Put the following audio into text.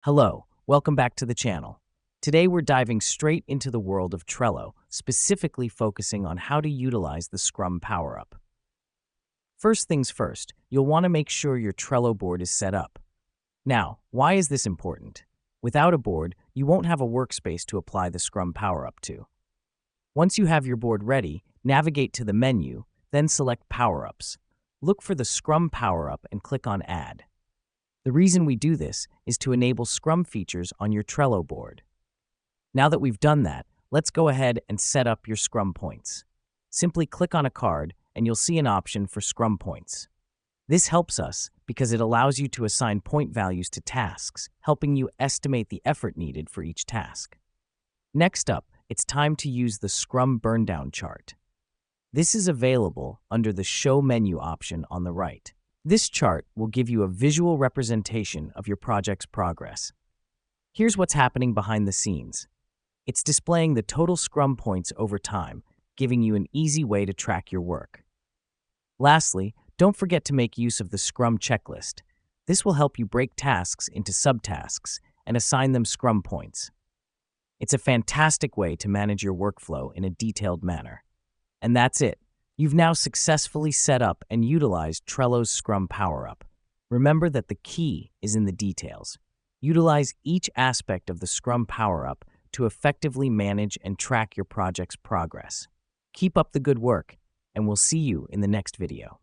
Hello, welcome back to the channel. Today we're diving straight into the world of Trello, specifically focusing on how to utilize the Scrum power-up. First things first, you'll want to make sure your Trello board is set up. Now, why is this important? Without a board, you won't have a workspace to apply the Scrum power-up to. Once you have your board ready, navigate to the menu, then select Power-Ups. Look for the Scrum power-up and click on Add. The reason we do this is to enable Scrum features on your Trello board. Now that we've done that, let's go ahead and set up your Scrum points. Simply click on a card and you'll see an option for Scrum points. This helps us because it allows you to assign point values to tasks, helping you estimate the effort needed for each task. Next up, it's time to use the Scrum burndown chart. This is available under the Show menu option on the right. This chart will give you a visual representation of your project's progress. Here's what's happening behind the scenes. It's displaying the total Scrum points over time, giving you an easy way to track your work. Lastly, don't forget to make use of the Scrum checklist. This will help you break tasks into subtasks and assign them Scrum points. It's a fantastic way to manage your workflow in a detailed manner. And that's it. You've now successfully set up and utilized Trello's Scrum power-up. Remember that the key is in the details. Utilize each aspect of the Scrum power-up to effectively manage and track your project's progress. Keep up the good work, and we'll see you in the next video.